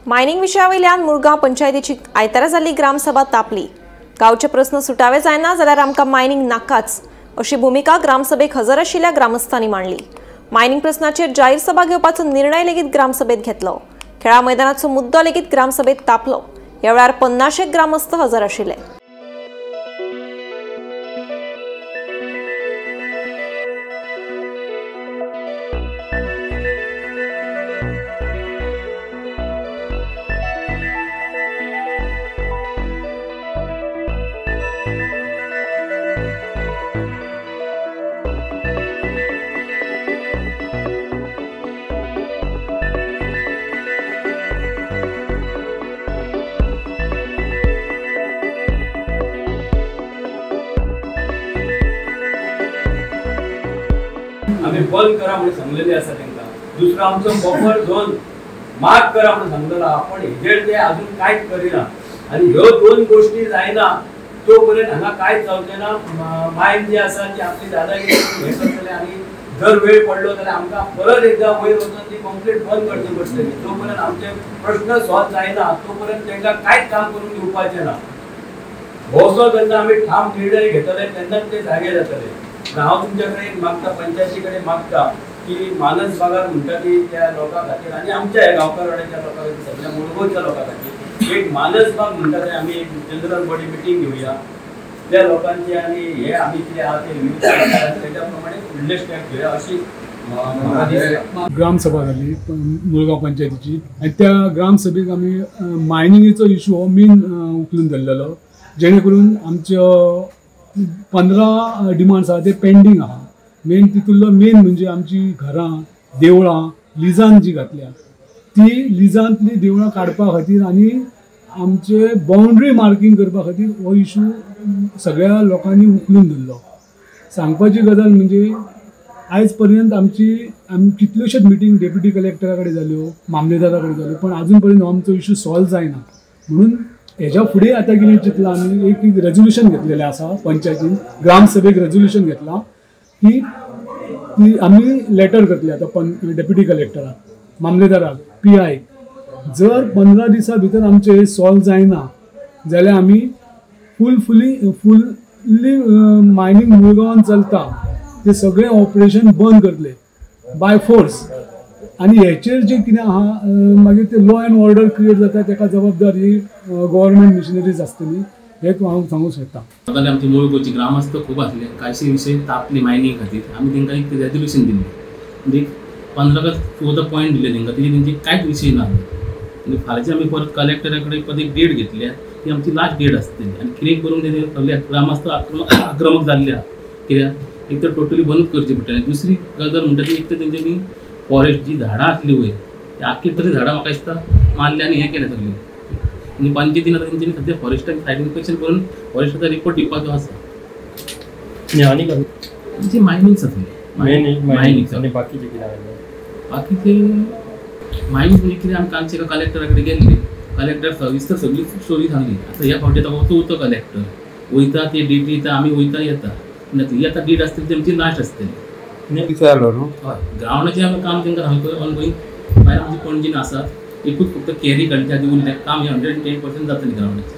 Mining विशयावयल्यान Mormugao पंचायतीची आयतारा जाल्ली ग्रामसभा तापली। गांवचे प्रस्न सुटावे जायना जाल्यार आमकां मायनिंग नाकाच अशी भूमिका ग्रामसभेक हजर आशिल्ल्या ग्रामस्थांनी मांडली। मायनिंग प्रस्नाचेर जाहीर सभा घेवपाचो निर्णय लेगीत ग्रामसभेत घेतलो। खेळा मैदानाचो मुद्दो लेगीत ग्रामसभेत तापलो। ह्या वेळार 50 ग्रामस्थ हजर आशिल्ले। आम्ही बंद करा म्हणून सांगलेले आसा त्यांना। दुसरा आमचो बफर झोन मार्क करा म्हणून सांगलेला, आपण हेजेर ते अजून कांयच करिना आणि ह्यो दोन गोष्टी जायना तोपर्यंत हांगा कांयच जावचें ना। मायन जी आसा ती आपली दादागिरी हे करतले आणि जर वेळ पडलो जाल्यार आमकां परत एकदा वयर वचून ती कंप्लीट बंद करची पडटली। तोपर्यंत आमचे प्रश्न सॉल्व जायना तोपर्यंत तांकां कांयच काम करून दिवपाचें ना। होसो जेन्ना आमी ठाम निर्णय घेतले तेन्नाच ते जागे जातले। हांव तुमचे कडेन मागता, पंचायती कडेन मागता की मानस बागार म्हणटा ती त्या लोकां खातीर आणि आमच्या गांवकारवाड्याच्या लोकां खातीर, सगळ्या मुळगांवच्या लोकां खातीर एक मानस बाग म्हणटा ते आमी एक जनरल बॉडी मिटींग घेवया। त्या लोकांची आणि हे आमी कितें आहा ते तेच्या प्रमाणे फुडले स्टेप घेवया अशी ग्रामसभा जाली मुळगांव पंचायतीची आणि त्या ग्रामसभेक आमी मायनिंगेचो इशू हो मेन उखलून धरलेलो, जेणे करून आमच्यो 15 डिमांड्स आहा ते पेंडींग आहा। मेन तितूंतलो मेन म्हणजे आमची घरां देवळां लिजान जी घातल्या ती लिजांतली देवळां काडपा खातीर आनी आमचे बाउंड्री मार्किंग करपा खातीर हो इशू सगळ्या लोकांनी उखलून धरलो। सांगपाची गजाल म्हणजे आयज पर्यंत आमी कितल्योश्योच मिटींग डेप्युटी कलेक्टरा कडेन जाल्यो, मामलेदारा कडेन जाल्यो, पण अजून पर्यंत आमचो इशू सॉल्व जायना। म्हणून हेच्या फुडें आतां कितें चिंतलां आमी, एक रेजोल्युशन घेतलेलें आसा पंचायतीन, ग्रामसभेक रेजोल्युशन घेतलां की ती आमी लेटर करतले आतां डेप्युटी कलेक्टराक, मामलेदाराक, PI। जर 15 दिसां भितर आमचें हे सॉल्व जायना जाल्यार आमी फुल्ली मायनिंग मुळगांवान चलता ते सगळें ऑपरेशन बंद करतले बाय फोर्स। आणि हेचेर जे कितें आहा मागीर ते लॉ एंड ऑर्डर क्रिएट जाता तेका जबाबदारी गव्हर्नमेंट मिशनरीज आसतली, हे हांव सांगूं शकता। आमचे मुळगांवचे ग्रामस्थ खूब आसले, कांयशे विशय तापले मायनिंग खातीर। आमी तांकां एक रेजोल्युशन दिलें, म्हणजे 15 14 पॉयंट दिले तांकां, तेंचे कांयच विशय ना। आनी फाल्यां आमी परत कलेक्टरा कडेन परत एक डेट घेतल्या, ती आमची लास्ट डेट आसतली। आनी कितें करून सगळे ग्रामस्थ आक्रमक जाल्ले आहा, कित्याक एक तर टोटली बंद करचें पडटलें। दुसरी गजाल म्हणटा ती एक तर तेंच्यांनी फॉरेस्ट जी झाडां आसली वयर ती आख्खी तरी झाडां म्हाका दिसता मारले आनी हें केलें सगळें। आनी पंचायतीन आतां तेंच्यांनी सद्या फॉरेस्टाक सायड इन्स्पेक्शन करून फॉरेस्टाचो रिपोर्ट दिवपाचो आसा। आनी म्हणजे मायनिंग जातलें, मायनिंग आनी बाकीचे कितें बाकीचे मायनिंग म्हणजे कितें आमकां आमचे कलेक्टरा कडेन गेल्ले, कलेक्टर सविस्तर सगळी स्टोरी सांगली। आतां ह्या फावटी आतां वचो कलेक्टर वयता ते डेट येता, आमी वयता येता, ही आतां डेट आसतली ती आमची लास्ट आसतली। हय, ग्रावंडाचें आमी काम तांकां सांगता ऑनगोईंग। भायर आमची पणजीन आसात, एकूच फक्त कॅरी काडच्या दिवन काम हे 110% जातलें ग्रावंडाचें।